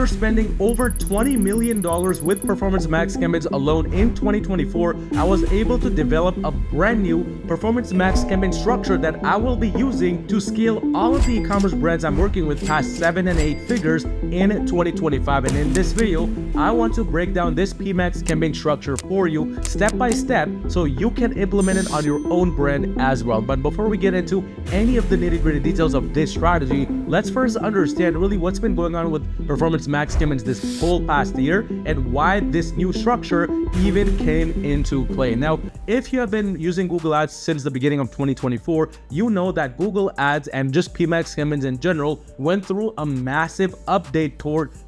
after spending over $20 million with Performance Max campaigns alone in 2024, I was able to develop a brand new Performance Max campaign structure that I will be using to scale all of the e-commerce brands I'm working with past 7 and 8 figures in 2025. And in this video, I want to break down this PMax campaign structure for you step by step so you can implement it on your own brand as well. But before we get into any of the nitty-gritty details of this strategy, let's first understand really what's been going on with Performance Max campaigns this whole past year and why this new structure even came into play. Now, if you have been using Google Ads since the beginning of 2024, you know that Google Ads and just PMax campaigns in general went through a massive update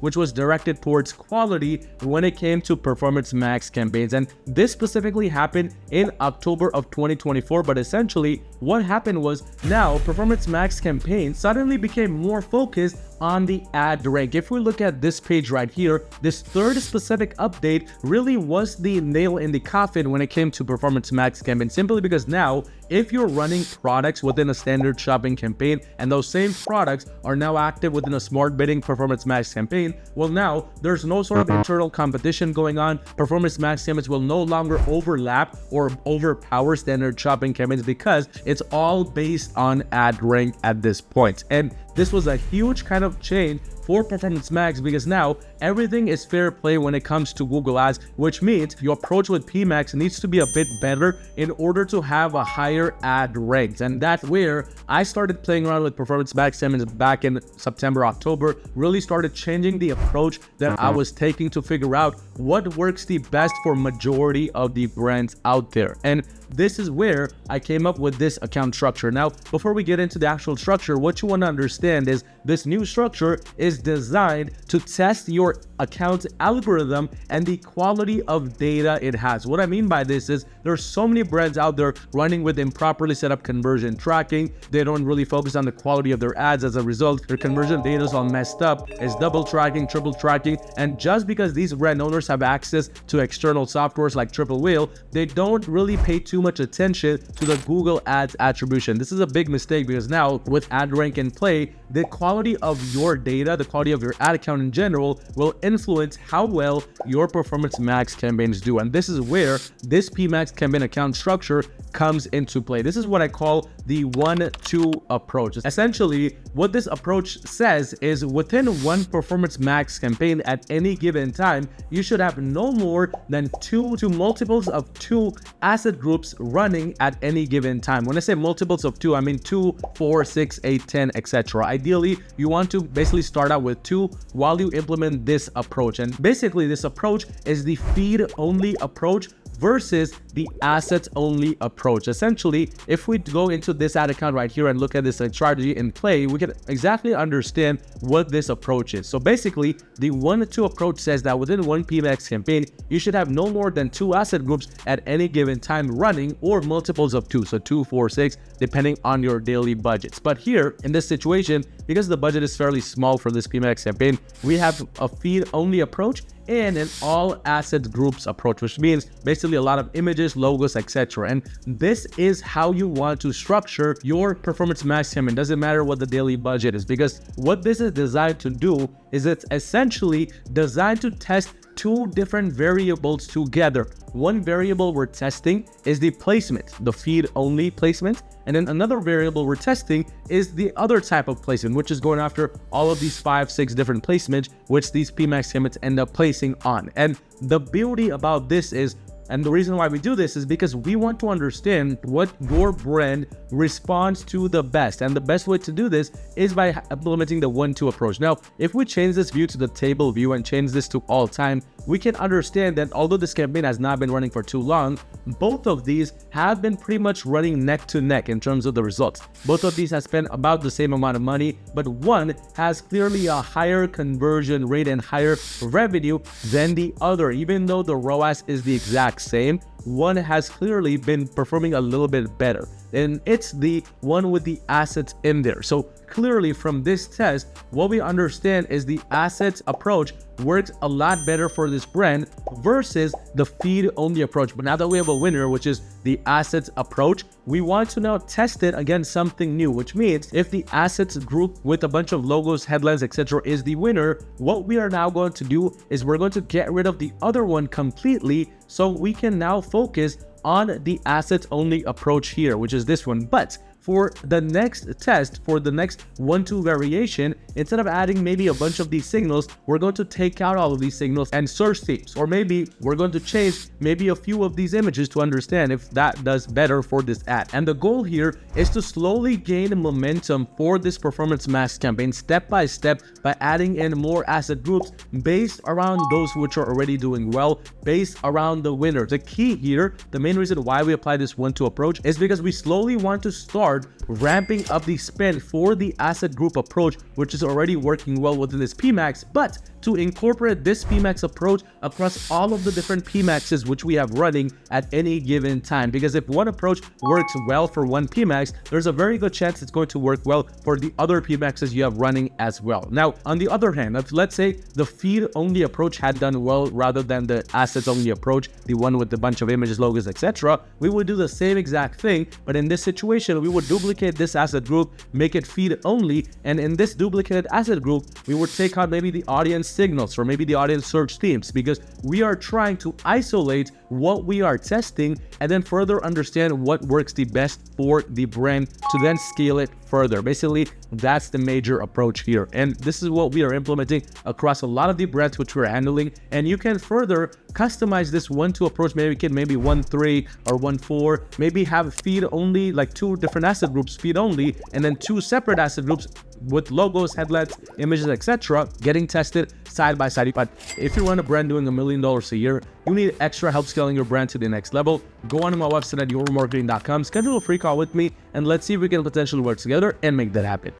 which was directed towards quality when it came to Performance Max campaigns. And this specifically happened in October of 2024. But essentially what happened was now Performance Max campaigns suddenly became more focused on the ad rank. If we look at this page right here, this third specific update really was the nail in the coffin when it came to Performance Max campaign, simply because now if you're running products within a standard shopping campaign and those same products are now active within a smart bidding Performance Max campaign, well, now there's no sort of internal competition going on. Performance Max campaigns will no longer overlap or overpower standard shopping campaigns because it's all based on ad rank at this point. And this was a huge kind of change for Performance Max because now everything is fair play when it comes to Google Ads, which means your approach with PMax needs to be a bit better in order to have a higher ad ranks. And that's where I started playing around with Performance Max campaigns back in September, October, really started changing the approach that I was taking to figure out what works the best for majority of the brands out there. And this is where I came up with this account structure. Now, before we get into the actual structure, what you want to understand is this new structure is designed to test your account's algorithm and the quality of data it has. What I mean by this is there's so many brands out there running with improperly set up conversion tracking. They don't really focus on the quality of their ads. As a result, their conversion data is all messed up. It's double tracking, triple tracking. And just because these brand owners have access to external softwares like Triple Whale, they don't really pay too much attention to the Google Ads attribution. This is a big mistake because now with ad rank in play, the quality of your data, the quality of your ad account in general will influence how well your Performance Max campaigns do. And this is where this PMax campaign account structure comes into play. This is what I call the 1-2 approach. Essentially, what this approach says is within one Performance Max campaign at any given time, you should have no more than 2 to multiples of 2 asset groups running at any given time. When I say multiples of 2, I mean 2, 4, 6, 8, 10, etc. Ideally, you want to basically start out with 2 while you implement this approach. And basically, this approach is the feed-only approach versus the assets-only approach. Essentially, if we go into this ad account right here and look at this strategy in play, we can exactly understand what this approach is. So basically, the 1-2 approach says that within one PMax campaign, you should have no more than 2 asset groups at any given time running, or multiples of 2, so 2, 4, 6, depending on your daily budgets. But here, in this situation, because the budget is fairly small for this PMax campaign, we have a feed-only approach and an all asset groups approach, which means basically a lot of images, logos, etc. And this is how you want to structure your Performance Max campaign. Doesn't matter what the daily budget is, because what this is designed to do is it's essentially designed to test 2 different variables together. One variable we're testing is the placement, the feed only placement. And then another variable we're testing is the other type of placement, which is going after all of these 5, 6 different placements, which these PMax campaigns end up placing on. And the beauty about this is, and the reason why we do this is because we want to understand what your brand responds to the best. And the best way to do this is by implementing the 1-2 approach. Now, if we change this view to the table view and change this to all time, we can understand that although this campaign has not been running for too long, both of these have been pretty much running neck to neck in terms of the results. Both of these have spent about the same amount of money, but one has clearly a higher conversion rate and higher revenue than the other. Even though the ROAS is the exact same, one has clearly been performing a little bit better. And it's the one with the assets in there. So clearly from this test, what we understand is the assets approach works a lot better for this brand versus the feed only approach. But now that we have a winner, which is the assets approach, we want to now test it against something new, which means if the assets group with a bunch of logos, headlines, etc. is the winner, what we are now going to do is we're going to get rid of the other one completely, so we can now focus on the assets only approach here, which is this one. But for the next test, for the next 1-2 variation, instead of adding maybe a bunch of these signals, we're going to take out all of these signals and search themes. Or maybe we're going to change maybe a few of these images to understand if that does better for this ad. And the goal here is to slowly gain momentum for this performance max campaign step by step by adding in more asset groups based around those which are already doing well, based around the winner. The key here, the main reason why we apply this 1-2 approach is because we slowly want to start ramping up the spend for the asset group approach, which is already working well within this PMax, but to incorporate this PMax approach across all of the different PMaxes which we have running at any given time. Because if one approach works well for one PMax, there's a very good chance it's going to work well for the other PMaxes you have running as well. Now, on the other hand, if let's say the feed only approach had done well rather than the assets only approach, the one with a bunch of images, logos, etc., we would do the same exact thing, but in this situation, we would duplicate this asset group, make it feed only, and in this duplicated asset group, we would take out maybe the audience signals or maybe the audience search themes, because we are trying to isolate what we are testing and then further understand what works the best for the brand to then scale it further. Basically, that's the major approach here. And this is what we are implementing across a lot of the brands which we're handling. And you can further customize this 1-2 approach. Maybe you can maybe 1-3 or 1-4, maybe have feed only, like 2 different asset groups, feed only, and then 2 separate asset groups with logos, headlines, images, etc. getting tested side by side. But if you run a brand doing $1 million a year, you need extra help scaling your brand to the next level, go on to my website at yourmarketing.com, schedule a free call with me, and let's see if we can potentially work together and make that happen.